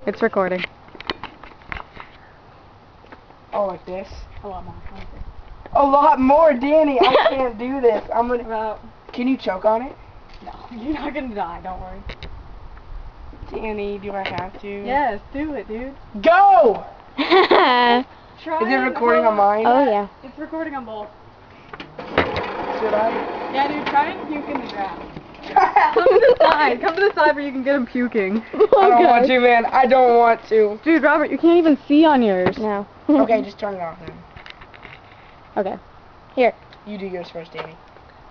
It's recording. Oh, like this? A lot more. A lot more, Danny. I can't do this. I'm gonna. About. Can you choke on it? No, you're not gonna die. Don't worry. Danny, do I have to? Yes, do it, dude. Go! Try. Is it recording on mine? Oh yeah. It's recording on both. Should I? Yeah, dude. Try and puke in the grass. Come to the side. Come to the side where you can get him puking. I don't want to, man. I don't want to. Dude, Robert, you can't even see on yours. No. Okay, just turn it off then. Okay. Here. You do yours first, Danny.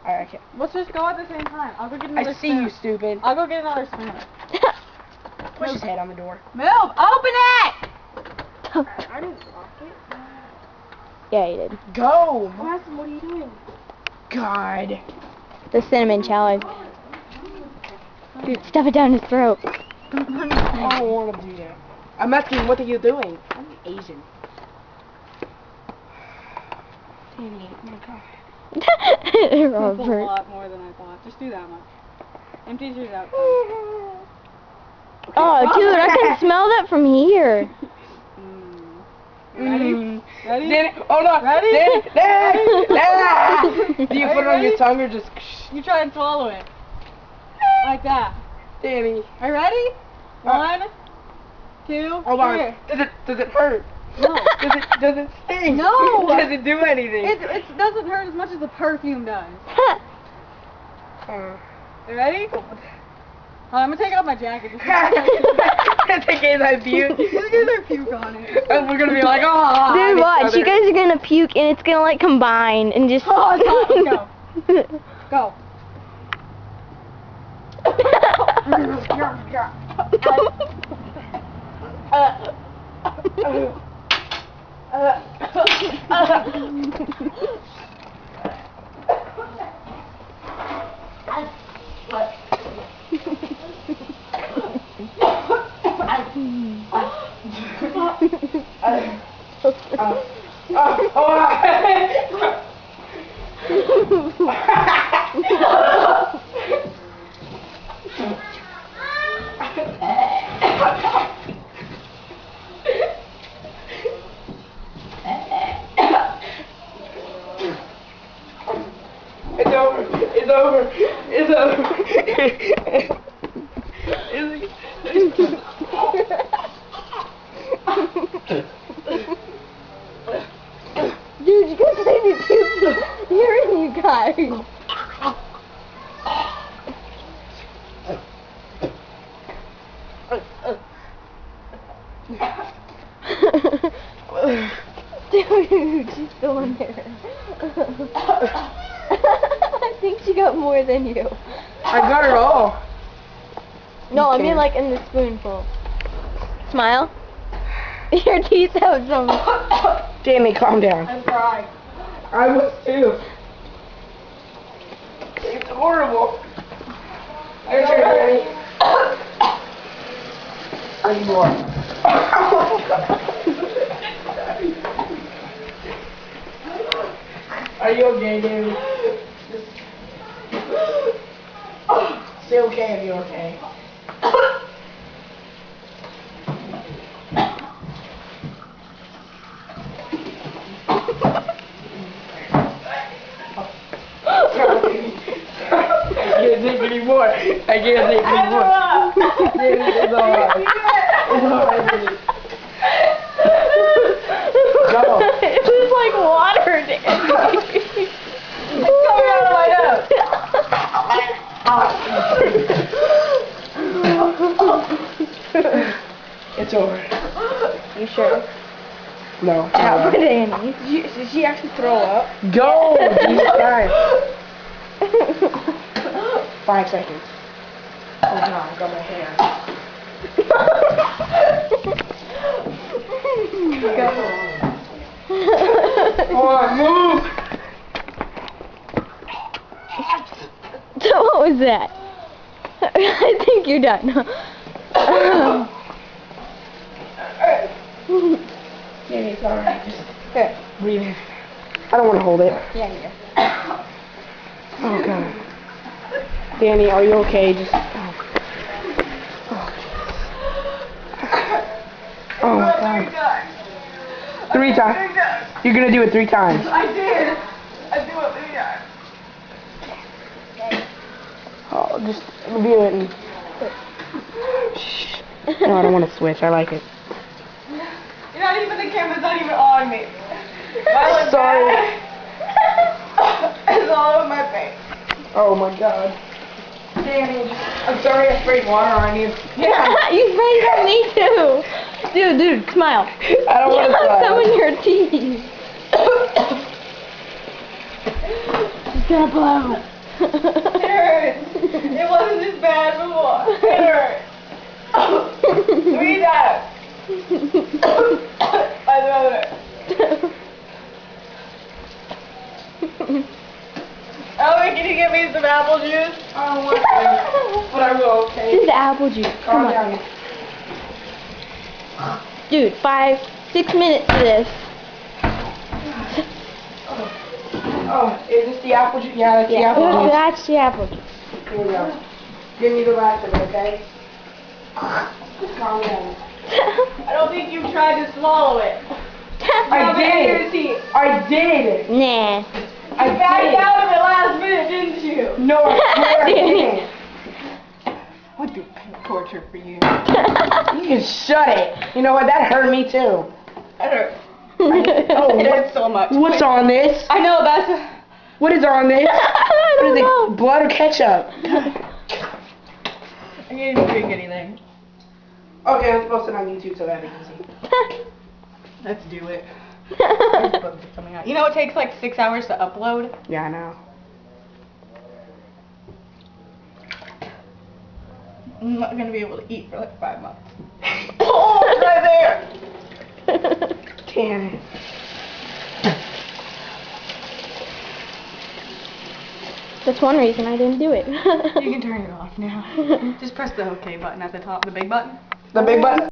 I can't. Let's just go at the same time. I'll go get another I see spoon. you, stupid. I'll go get another spoon. Push his head on the door. Move! Open it! I didn't lock it. Yeah, you did. Go! Weston, what are you doing? God. The cinnamon challenge. Dude, stuff it down his throat. I don't want to do that. I'm asking, what are you doing? I'm Asian. Danny, oh my God. That's a Robert. lot more than I thought. Just do that much. Empty yours out. Oh, dude, I can smell that from here. Ready? Ready? Danny, hold on. Ready? Danny, Danny. Do you put it on your tongue or just? You try and swallow it. Like that. Danny. Are you ready? 1, 2, Hold on. 3. Does it hurt? No. Does it sting? No. Does it do anything? It doesn't hurt as much as the perfume does. You ready? Oh, I'm gonna take off my jacket. Just in case I puke. in case I puke on it. And we're gonna be like, oh. Dude, watch. You guys are gonna puke and it's gonna like combine and just. Oh, it's hot. Let's go. Go. It's over. It's over. It's over. Dude, you guys made me puke. Hearing you guys. Dude, she's still in there. I think she got more than you. I got it all. No, I You mean can't. like in the spoonful. Smile. Your teeth have some. Danny, calm down. I'm crying. I was too. It's horrible. Are you ready? There you are. Are you okay, Danny? Say okay if you're okay. I can't take anymore. I can't take anymore. Danny, it's alright. It's alright, Danny. Go. It was like water, Danny. It's coming out of my nose. It's over. You sure? No. Not for Danny. Did she actually throw up? Go! Jesus Christ. 5 seconds. Oh no, I got my hand. Come on, move! So what was that? I think you're done. Danny, it's alright. Just breathe in. I don't want to hold it. Yeah, yeah. Oh god. Danny, are you okay? Just. Oh. times. 3 times. 3 times. You're gonna do it 3 times. I did. I do it 3 times. Oh, just review it and... Shh. No, I don't want to switch. I like it. You're not even, the camera's not even on me. I look Sorry. bad. It's all over my face. Oh my god. Danny, I'm sorry I sprayed water on you. Yeah. You sprayed on me too. Dude, smile. I don't You want to have some in smile. your teeth. It's gonna blow. It hurts. It wasn't this bad before. It hurts. 3 times. My throat hurts. Elvin, can you get me some apple juice? I don't want to, but I will, okay? This is apple juice. Come Calm on. down. Dude, 5-6 minutes for this. Oh, is this the apple juice? Yeah, that's the apple juice. That's the apple juice. Here we go. Give me the rest of it, okay? Just calm down. I don't think you tried to swallow it. I did. Your teeth. I did. Nah. I You backed did. out of it last minute, didn't you? No, I swear I didn't. I'd do torture for you. You can shut it. You know what? That hurt me too. That hurt. Oh, It hurts so much. what's on this? I know, that's... What is on this? I What don't is know. it? Blood or ketchup? I can't even drink anything. Okay, I'm posting on YouTube so that they can see. Let's do it. It's coming out. You know it takes like 6 hours to upload? Yeah, I know. I'm not gonna be able to eat for like 5 months. Oh, it's right there! Damn it. That's one reason I didn't do it. You can turn it off now. Just press the OK button at the top, the big button. The big button?